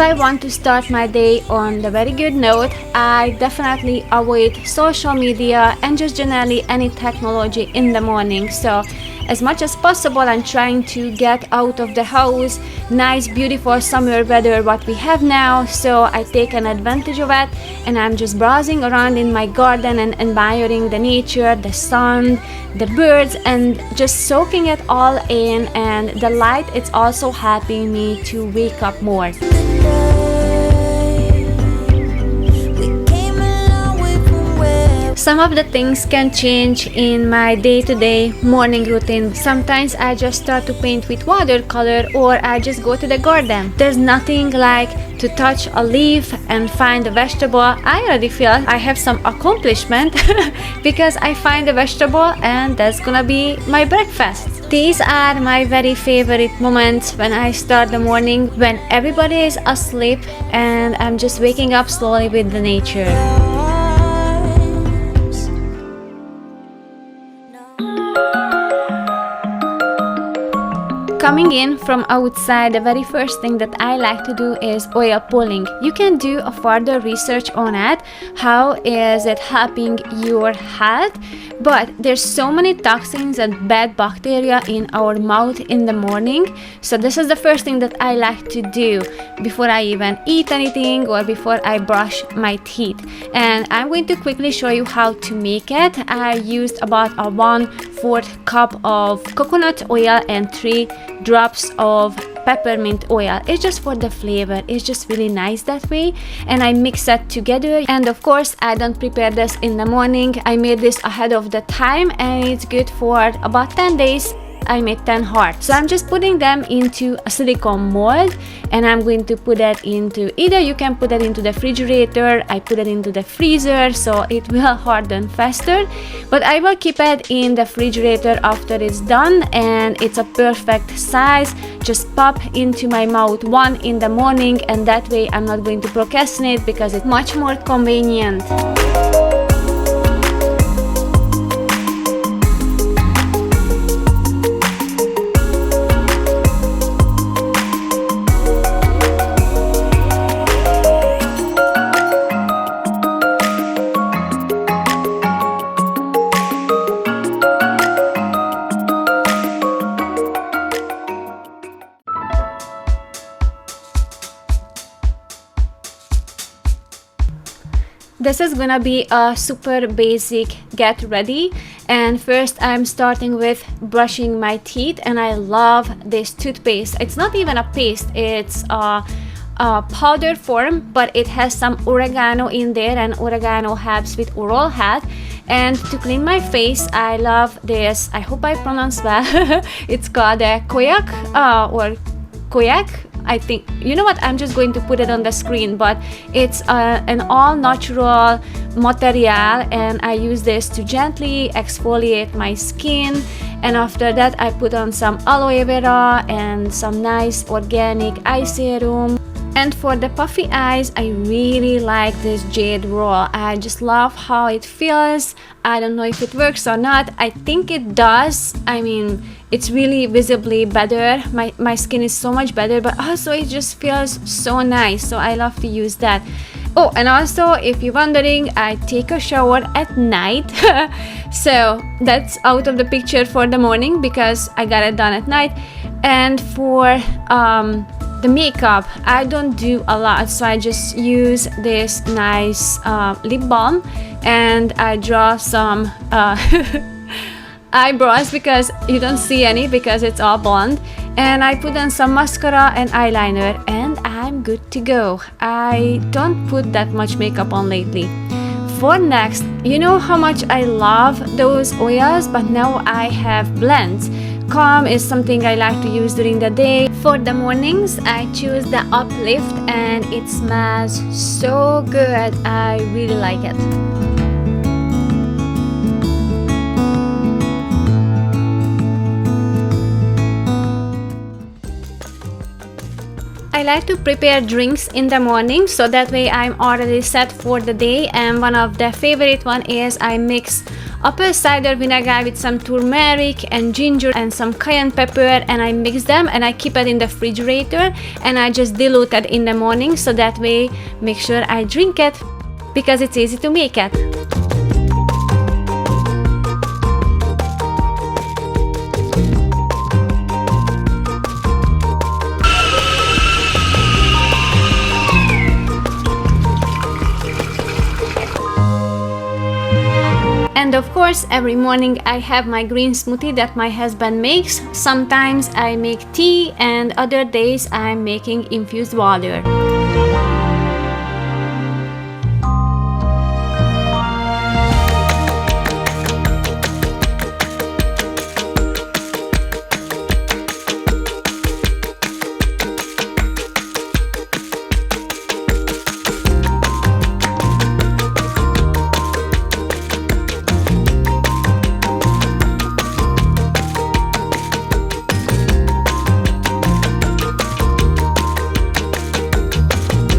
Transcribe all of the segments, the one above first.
I want to start my day on the very good note, I definitely avoid social media and just generally any technology in the morning. So as much as possible, I'm trying to get out of the house. Nice, beautiful summer weather what we have now, so I take an advantage of it, and I'm just browsing around in my garden and admiring the nature, the sun, the birds, and just soaking it all in. And the light, it's also helping me to wake up more. Some of the things can change in my day-to-day morning routine. Sometimes I just start to paint with watercolor, or I just go to the garden. There's nothing like to touch a leaf and find a vegetable. I already feel I have some accomplishment because I find a vegetable and that's gonna be my breakfast. These are my very favorite moments when I start the morning, when everybody is asleep and I'm just waking up slowly with the nature. Coming in from outside, the very first thing that I like to do is oil pulling. You can do a further research on it. How is it helping your health? But there's so many toxins and bad bacteria in our mouth in the morning. So this is the first thing that I like to do before I even eat anything or before I brush my teeth. And I'm going to quickly show you how to make it. I used about a 1/4 cup of coconut oil and 3 drops of peppermint oil. It's just for the flavor. It's just really nice that way, and I mix that together. And of course, I don't prepare this in the morning. I made this ahead of the time, and it's good for about 10 days. I made 10 hearts. So I'm just putting them into a silicone mold, and I'm going to put that into, either you can put it into the refrigerator, I put it into the freezer so it will harden faster, but I will keep it in the refrigerator after it's done, and it's a perfect size. Just pop into my mouth one in the morning, and that way I'm not going to procrastinate because it's much more convenient. This is gonna be a super basic get ready, and first I'm starting with brushing my teeth, and I love this toothpaste. It's not even a paste, it's a powder form, but it has some oregano in there, and oregano helps with oral health. And to clean my face, I love this, I hope I pronounce well. It's called a koyak or koyak. I think, you know what, I'm just going to put it on the screen, but it's an all natural material, and I use this to gently exfoliate my skin. And after that I put on some aloe vera and some nice organic eye serum. And for the puffy eyes, I really like this jade roll. I just love how it feels. I don't know if it works or not. I think it does. I mean, it's really visibly better. My skin is so much better, but also it just feels so nice. So I love to use that. Oh, and also, if you're wondering, I take a shower at night. So that's out of the picture for the morning because I got it done at night. And for the makeup, I don't do a lot, so I just use this nice lip balm, and I draw some eyebrows because you don't see any because it's all blonde, and I put on some mascara and eyeliner, and I'm good to go. I don't put that much makeup on lately. For next, you know how much I love those oils, but now I have blends. Calm is something I like to use during the day. For the mornings, I choose the Uplift, and it smells so good. I really like it. I like to prepare drinks in the morning, so that way I'm already set for the day. And one of the favorite one is I mix apple cider vinegar with some turmeric and ginger and some cayenne pepper, and I mix them and I keep it in the refrigerator, and I just dilute it in the morning, so that way make sure I drink it because it's easy to make it. And of course, every morning I have my green smoothie that my husband makes. Sometimes I make tea, and other days I'm making infused water.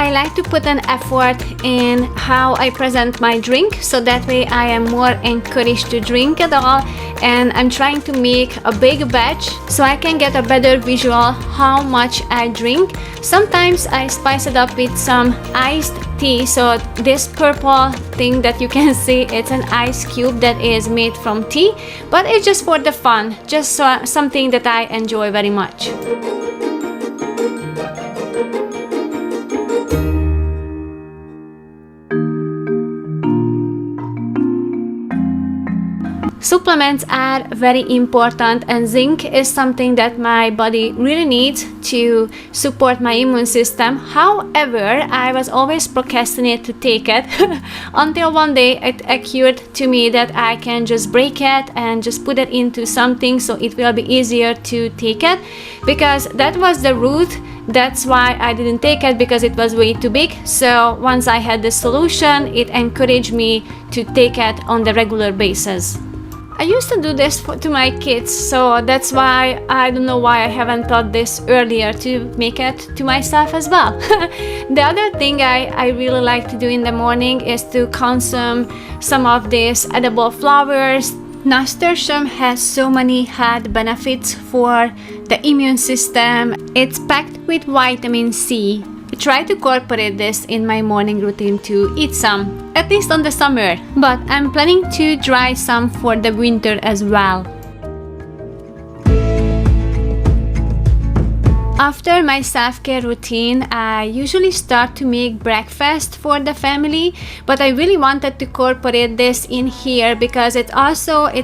I like to put an effort in how I present my drink, so that way I am more encouraged to drink it all, and I'm trying to make a big batch so I can get a better visual how much I drink. Sometimes I spice it up with some iced tea, so this purple thing that you can see, it's an ice cube that is made from tea, but it's just for the fun, just something that I enjoy very much. Supplements are very important, and zinc is something that my body really needs to support my immune system. However, I was always procrastinating to take it until one day it occurred to me that I can just break it and just put it into something so it will be easier to take it, because that was the root. That's why I didn't take it, because it was way too big. So once I had the solution, it encouraged me to take it on the regular basis. I used to do this to my kids, so that's why I don't know why I haven't thought this earlier to make it to myself as well. The other thing I really like to do in the morning is to consume some of these edible flowers. Nasturtium has so many health benefits for the immune system. It's packed with vitamin C. I try to incorporate this in my morning routine to eat some, at least on the summer, but I'm planning to try some for the winter as well. After my self-care routine, I usually start to make breakfast for the family, but I really wanted to incorporate this in here because it's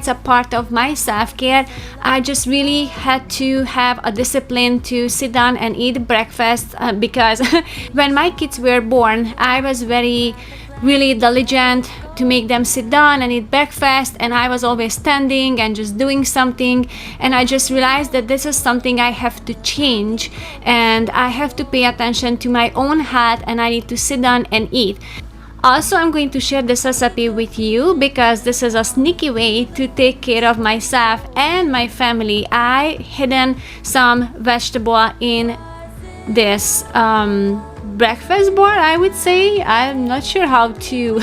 a part of my self-care. I just really had to have a discipline to sit down and eat breakfast because when my kids were born, I was really diligent to make them sit down and eat breakfast, and I was always standing and just doing something, and I just realized that this is something I have to change, and I have to pay attention to my own health, and I need to sit down and eat. Also, I'm going to share this recipe with you because this is a sneaky way to take care of myself and my family. I hidden some vegetable in this breakfast bar, I would say. I'm not sure how to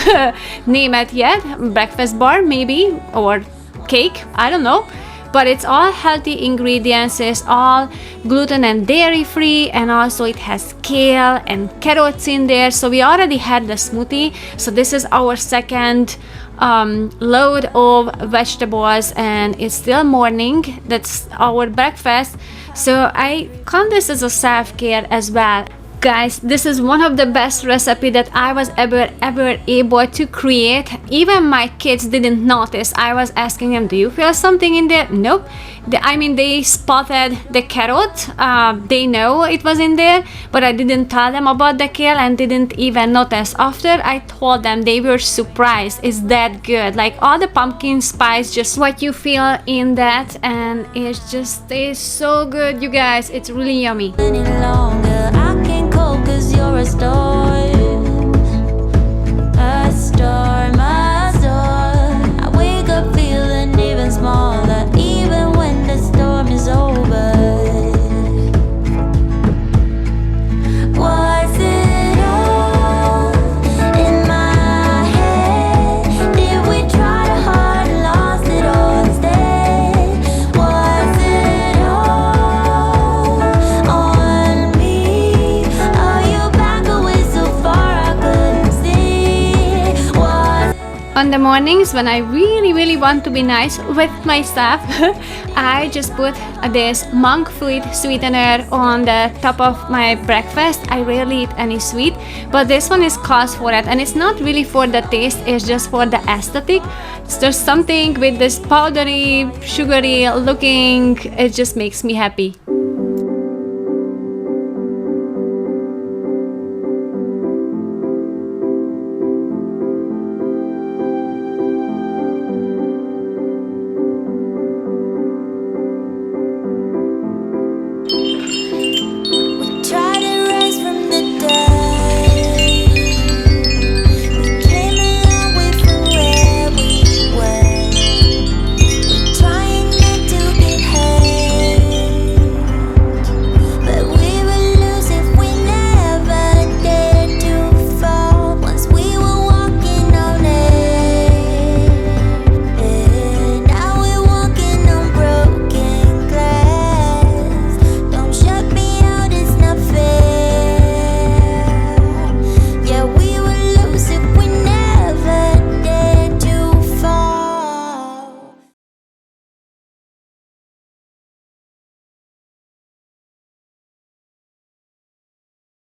name it yet. Breakfast bar maybe, or cake, I don't know, but it's all healthy ingredients. It's all gluten and dairy free, and also it has kale and carrots in there. So we already had the smoothie, so this is our second load of vegetables, and it's still morning. That's our breakfast, so I count this as a self-care as well. Guys, this is one of the best recipe that I was ever able to create. Even my kids didn't notice. I was asking them, do you feel something in there? Nope. They spotted the carrot. They know it was in there, but I didn't tell them about the kale and didn't even notice. After I told them, they were surprised. It's that good. Like all the pumpkin spice, just what you feel in that, and it just tastes so good, you guys. It's really yummy. Cause you're a star, my star. I wake up feeling even smaller, even when the storm is over. Was it all in my head? Did we try to hard On the mornings when I really want to be nice with myself, I just put this monk fruit sweetener on the top of my breakfast. I rarely eat any sweet, but this one is cause for it, and it's not really for the taste, it's just for the aesthetic. There's something with this powdery, sugary looking, it just makes me happy.